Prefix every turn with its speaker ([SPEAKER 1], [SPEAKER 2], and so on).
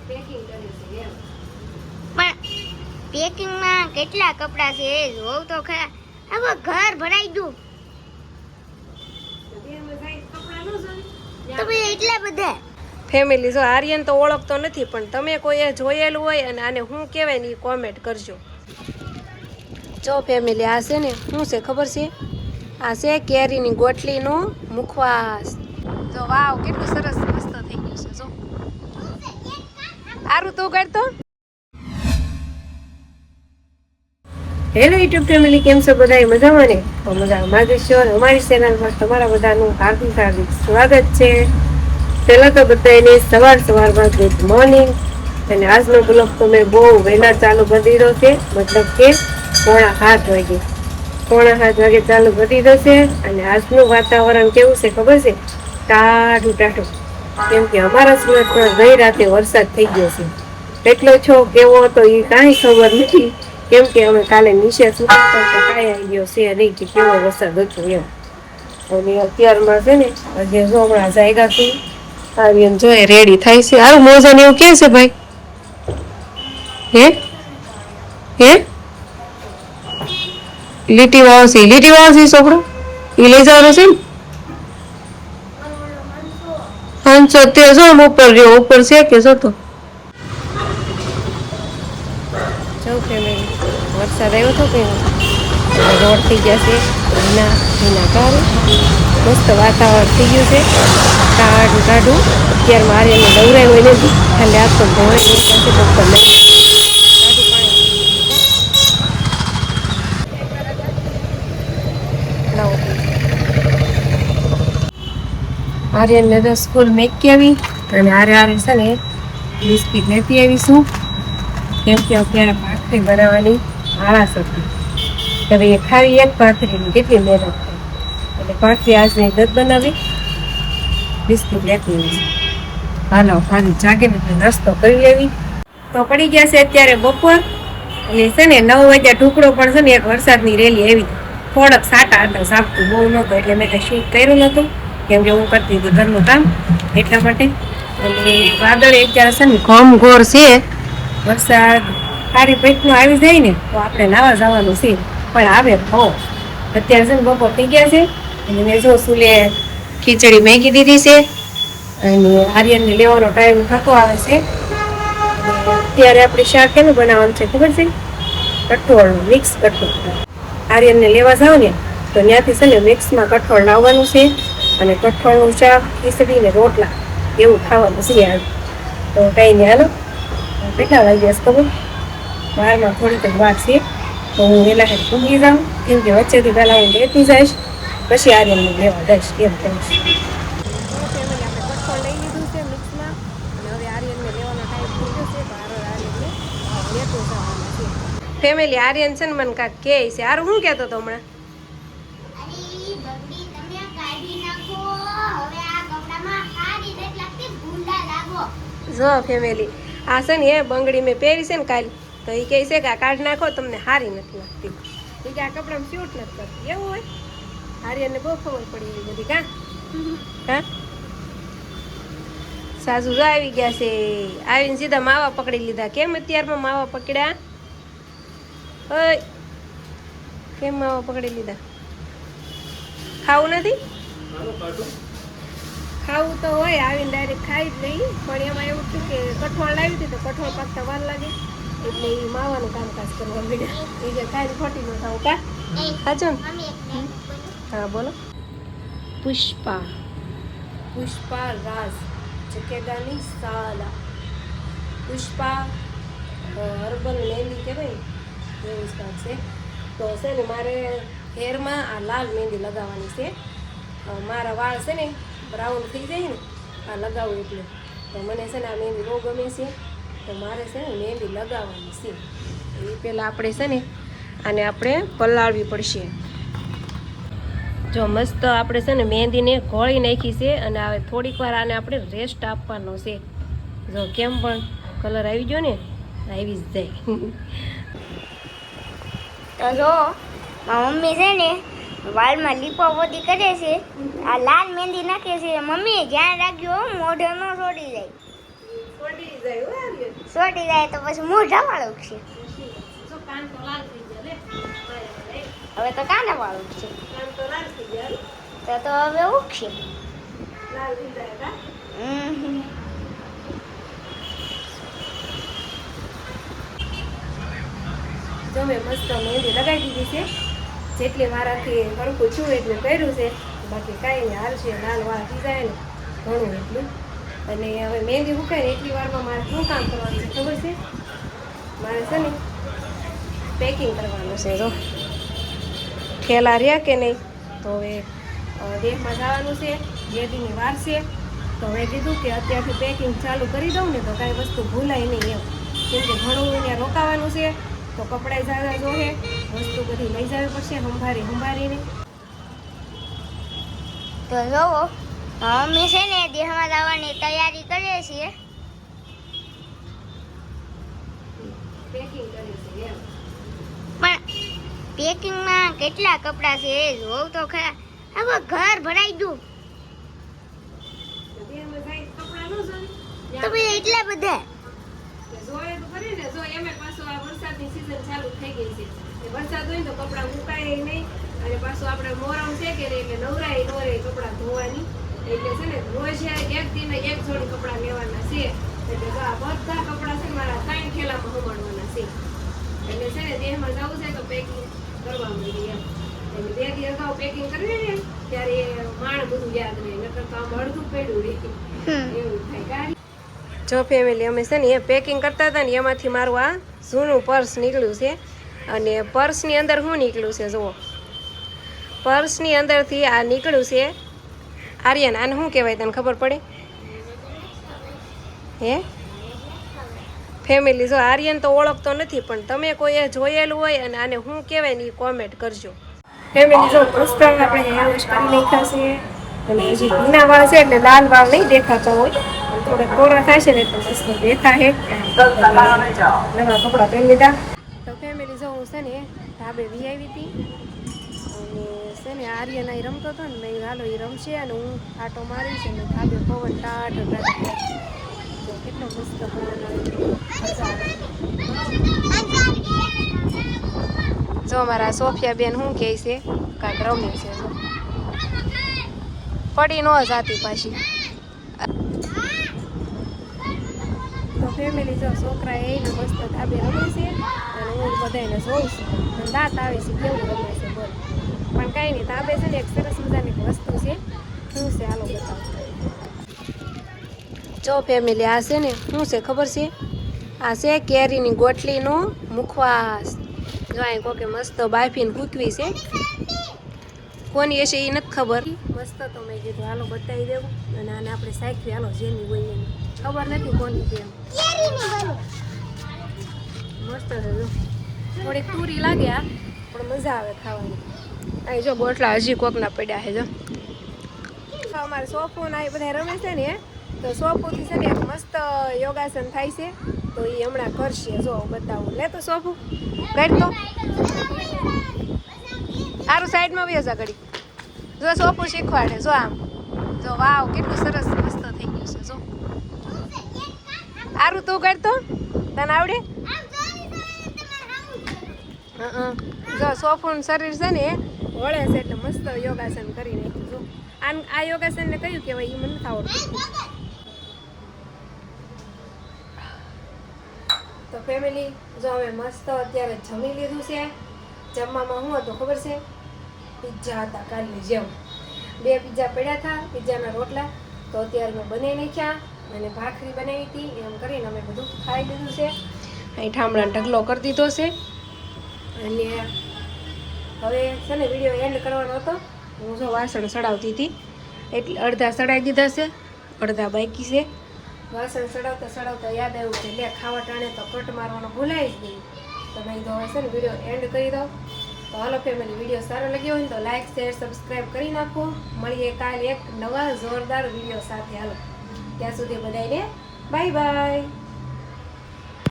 [SPEAKER 1] Packing કરે છે એમ.
[SPEAKER 2] પણ પેકિંગમાં કેટલા કપડા છે એ જોવ તો ખરા. હવે ઘર ભરાઈ ગયું તો ભાઈ એટલા બધા
[SPEAKER 1] ફેમિલી. જો આર્યન તો ઓળખતો નથી, પણ તમે કોઈએ જોયેલું હોય અને આને શું કહેવાય ને એ કોમેન્ટ કરજો. જો ફેમિલી, આ છે ને શું છે ખબર છે? આ છે કેરીની ગોટલીનું મુખવાસ. જો વાવ, કેટલું સરસ મસ્ત થઈ ગયું છે. જો આરું તું કરતો. હેલો યુટ્યુબ ફેમિલી, કેમ છો બધા? મજામાં ને? તો મજામાં જ છો. અમારી ચેનલમાં તમારા બધાનું હાર્દિક હાર્દિક સ્વાગત છે. પહેલા તો બધાને સવારમાં ગુડ મોર્નિંગ. અને આજનો બ્લોગ તો મેં બહુ વહેલા ચાલુ કરી દીધો છે, મતલબ કે 6:30 વાગે. 6:30 વાગે ચાલુ કરી દીધો છે. અને આજનું વાતાવરણ કેવું છે ખબર છે? ટાઢું ટાઢું. કેમ કે અમારા સુરતમાં ગઈ રાતે વરસાદ થઈ ગયો છે. એટલો છો કેવો હતો એ કાંઈ ખબર નથી. કેમ કે અમે કાલે નીચે સુતા કાંઈ આઈડિયો છે નહીં કે કેવો વરસાદ હતો એમ. અને અત્યારમાં છે ને હજી હમણાં જાયગા છું. આર્યન જોઈએ રેડી થાય છે. આવું મોજા ને એવું કે છે ભાઈ? હે લીટી વાવ છે છોકરો. એ લઈ જવાનો છે ને. હંસો તે જો ઉપર રહ્યો, ઉપર છે કે જોતો. જો ફેમિલી, વરસાદ આવ્યો હતો કે રોડ થઈ ગયા છે ભીના કાળું. મસ્ત વાતાવરણ થઈ ગયું છે, ટાઢું ટાઢું. અત્યારે મારે એને દવરાય હોય નથી, ખાલી હાથ તો ધોવાઈ નહીં જશે બપોર લઈ. આર્યનને તો સ્કૂલ મેકી આવી અને હારે છે ને બિસ્કીટ લેતી આવીશું. કેમ કે અત્યારે ભાખરી બનાવવાની આળસ હતી. હવે એ ખાલી એક ભાખરીની કેટલી મહેનત થાય, એટલે ભાખરી આજની નથી બનાવી, બિસ્કીટ લેતી આવીશું. હાલો, ખાલી જાગીને નાસ્તો કરી લેવી. તો પડી ગયા છે અત્યારે બપોર. એટલે છે ને 9 વાગ્યા ટુકડો પણ છે ને એક વરસાદની રેલી આવી. થોડાક સાટા હતા, સાપતું બહુ નહોતું, એટલે મેં કંઈ શૂટ કર્યું નહોતું. કેમ કે હું કરતી હતી ઘરનું કામ, એટલા માટે. અને વાદળ અત્યારે છે ને ઘમઘોર છે. વરસાદ સારી પેટનું આવી જાય ને તો આપણે નાવા જવાનું છે, પણ આવે હો. અત્યારે છે ને બપોર થઈ ગયા છે. અને મેં જો સુલે ખીચડી મેગી દીધી છે. અને આર્યનને લેવાનો ટાઈમ થતો આવે છે. અત્યારે આપણે શાક કેનું બનાવવાનું છે ખબર છે? કઠોળનું, મિક્સ કઠોળ. આર્યનને લેવા જાવ ને તો ત્યાંથી છે ને મિક્સમાં કઠોળ લાવવાનું છે. અને કઠોળનું શાક, ખીચડી ને રોટલા એવું ખાવાનું છે. તો કઈ નહીં, હાલો. કેટલા વાગ્યા છે ખબર? 12માં થોડીક જ વાર છે. તો હું વહેલા ઊંઘી જાઉં, કેમ કે વચ્ચેથી પહેલાં હું લેતી જઈશ, પછી આર્યનને લેવા જઈશ. એમ કરીશ. આપણે કઠોળ લઈ લીધું છે મિક્સમાં, અને હવે આર્યનને લેવાનો ટાઈમ થઈ ગયો છે. તો આર્યનને લેતો જવાનું છે. ફેમિલી, આર્યન છે ને મને કાંઈક કહે છે. આરું શું કહેતો હતો હમણાં? જો ફેમિલી, આ છે ને એ બંગડી મેં પહેરી છે ને કાલ, તો એ કહે છે કે આ કાઢ નાખો, તમને સારી નથી લાગતી. એ કે આ કપડામાં સ્યુટ નથી કરતી. એવું હોય? આર્યનને બહુ ખબર પડી એવી બધી. હા, સાસુ જો આવી ગયા છે. આવીને સીધા માવા પકડી લીધા. કેમ અત્યારમાં માવા પકડ્યા? ઓય, કેમ માવા પકડી લીધા? ખાવું નથી? ખાવું તો હોય, આવીને ડાયરેક્ટ ખાઈ જ લઈ. પણ એમાં એવું થયું કે કઠોળ લાવી હતી તો કઠોળ પાકતા વાર લાગે, એટલે એ માવાનું કામકાજ કરવા મળ્યા. એ જે કાંઈ ખોટી ન થાવ. કા સાચો ને? હા બોલો. પુષ્પા રાજ જકેદાની સાલા. પુષ્પા હર્બલ મહેંદી કહેવાય એવું સ્ટાર્ટ છે. તો છે ને મારે હેરમાં આ લાલ મહેંદી લગાવવાની છે. મારા વાળ છે ને બ્રાઉન થઈ જાય ને આ લગાવું એટલે. તો મને છે ને આ મહેંદી બહુ ગમે છે. તો મારે છે ને મહેંદી લગાવવાની છે. એ પહેલાં આપણે છે ને આને આપણે પલાળવી પડશે. જો મસ્ત આપણે છે ને મહેંદીને ઘોળી નાખી છે. અને હવે થોડીક વાર આને આપણે રેસ્ટ આપવાનો છે. જો કેમ પણ કલર આવી ગયો ને, આવી જ જાય.
[SPEAKER 2] તો જો મારી મમ્મી છે ને વાળમાં લીપાપોતી કરે છે, આ લાલ મહેંદી નાખે છે. મમ્મી ધ્યાન રાખજો, મોઢે ન છોડી જાય.
[SPEAKER 1] છોડી જાય હો આર્યન.
[SPEAKER 2] સોટી જાય તો પછી મોઢા વાળું છે.
[SPEAKER 1] જો કાન તો લાલ થઈ ગયા લે.
[SPEAKER 2] હવે તો કાના વાળું છે.
[SPEAKER 1] કાન તો લાલ થઈ ગયા.
[SPEAKER 2] તો હવે ઉખશે.
[SPEAKER 1] લાલ થઈ જાય કા. જો મેં મસ્ત મહેંદી લગાવી દીધી છે. જેટલી મારાથી હરખું છું એટલું કર્યું છે. બાકી કાંઈ નહીં હાલશે. લાલ વાળ થઈ જાય ને ઘણું એટલું. અને હવે મહેંદી ઉકાય ને એટલી વારમાં મારે શું કામ કરવાનું છે ખબર છે? મારે છે ને પેકિંગ કરવાનું છે. જો ઠેલા રહ્યા કે નહીં તો હવે દેશમાં જવાનું છે. 2 દીની વાર છે. તો મેં કીધું કે અત્યારથી પેકિંગ ચાલુ કરી દઉં ને તો કાંઈ વસ્તુ ભૂલાય નહીં એમ. કેમ કે ઘણું ત્યાં રોકાવાનું છે. તો કપડાં જાજા જોહે, વસ્તુ બધી લઈ જવી પડશે સંભાળીને.
[SPEAKER 2] તો જોવો અમે છે ને દેહમાં જવાની તૈયારી કરીએ છીએ.
[SPEAKER 1] પેકિંગ કરી છે એમ.
[SPEAKER 2] પણ પેકિંગમાં કેટલા કપડાં છે એ જોવ તો ખરા. હવે ઘર ભરાઈ ગયું
[SPEAKER 1] તો દેહમાં જાય કપડાં ન જોઈએ.
[SPEAKER 2] તો ભાઈ એટલા બધા.
[SPEAKER 1] જોઈએ તો ખરી ને. જો એમે પાછું આ વરસાદની સિઝન ચાલુ થઈ ગઈ છે. એ વરસાદ હોય ને તો કપડાં મુકાય નહીં. અને પાછું આપણે મોરમ છે કે નહીં એટલે નવરાય ન રહે કપડાં ધોવાની. એટલે છે ને રોજ એક દિને એક જોડી કપડાં લેવાના છે. એટલે જો આ બધા કપડાં છે ને મારા 3 થેલામાં સંભાળવાના છે. એટલે છે ને દેહમાં જવું છે તો પેકિંગ કરવા માંડી એમ. એટલે 2 દી અગાઉ પેકિંગ કરવી ને ત્યારે માણ બધું યાદ રહે. નકર તો આમ અડધું પડ્યું રહે એવું થાય. જો ફેમિલી અમે છે ને એ પેકિંગ કરતા હતા ને એમાંથી મારું આ જૂનું પર્સ નીકળ્યું છે. અને પર્સની અંદર શું નીકળ્યું છે જુઓ. પર્સની અંદરથી આ નીકળ્યું છે આર્યન. આને શું કહેવાય તને ખબર પડે? હે ફેમિલી જો આર્યન તો ઓળખતો નથી પણ તમે કોઈએ જોયેલું હોય અને આને શું કહેવાય ને એ કોમેન્ટ કરજો. ફેમિલી જો મસ્ત આપણે હેર વોશ કરી નાખ્યા છે. અને હજી ભીના વાળ છે એટલે લાલ વાળ નહીં દેખાતા હોય. થોડા કોરા થાય છે ને તો મસ્ત દેખાય. નવા કપડાં પહેરી લીધા. તો ફેમિલી જો હું છે ને ધાબે વી આવી હતી. અને છે ને આર્યન અહીં રમતો હતો ને મેં હાલો એ રમશે અને હું આટો મારીશ અને ધાબે પવન ટાટો તો કેટલો મસ્ત પવન આવે. જો મારા સોફિયા બેન શું કહે છે કાંઈક રમે છે. જો પડી ન જાતી પાછી. તો ફેમિલી જો છોકરા એને મસ્ત ધાબે રમે છે અને હું બધાને જોઉં છું. અને દાંત આવે છે કેવું રમે છે બોલ. પણ કાંઈ નહીં ધાબે છે ને એક સરસ મજાની વસ્તુ છે. શું છે હાલો બતાવો. જો ફેમિલી આ છે ને શું છે ખબર છે? આ છે કેરીની ગોટલીનું મુખવાસ. જો અહીં કોકે મસ્ત બાફીને કૂકવી છે. કોની હશે એ નથી ખબર. મસ્ત તો મેં કીધું હાલો બતાવી દેવું અને આને આપણે સાખવી હાલો જેની હોય એની. ખબર નથી કોની છે એમ. મસ્ત છે જો. થોડીક તુરી લાગે આ પણ મજા આવે ખાવાની. અહીં જો બોટલા હજી કોકના પડ્યા છે જો. અમારે સોફો ના એ બધા રમે છે ને તો સોફોથી છે ને એક મસ્ત યોગાસન થાય છે. તો એ હમણાં કરશે. જો બતાવું લે તો સોફો કરતો સારું સાઈડમાં બી હશે ઘડી. જો સોફો શીખવાડે જો આમ. જો વાવ કેટલું સરસ મસ્ત થઈ ગયું છે જો. સારું તું કરતો તને આવડે? જો સોફોનું શરીર છે ને વળે છે એટલે મસ્ત યોગાસન કરી નાખ્યું. જો આ યોગાસનને કયું કહેવાય એ મને નથી આવડતું. તો ફેમિલી જો અમે મસ્ત અત્યારે જમી લીધું છે. જમવામાં શું હતું ખબર છે? પિઝા હતા કાલની જેમ. 2 પિઝા પડ્યા હતા. પિઝાના રોટલા તો અત્યારે મેં બનાવી નાખ્યા અને ભાખરી બનાવી હતી. એમ કરીને અમે બધું ખાઈ લીધું છે. અહીં ઠામડાનો ઢગલો કરી દીધો છે. અને હવે છે ને વિડીયો એન્ડ કરવાનો હતો. હું જો વાસણ સડાવતી હતી એટલે અડધા સડાવી દીધા છે, અડધા બાકી છે. વાસણ સડાવતા યાદ આવ્યું કે લે ખાવા ટાણે તો કટ મારવાનો ભૂલાય જ નહીં. તો મેં કીધું હવે છે ને વિડીયો એન્ડ કરી દો. તો હાલો ફેમિલી વિડીયો સારો લાગ્યો હોય ને તો લાઈક શેર સબસ્ક્રાઈબ કરી નાખો. મળીએ કાલે એક નવા જોરદાર વિડીયો સાથે. હાલો ત્યાં સુધી બધાને બાય બાય.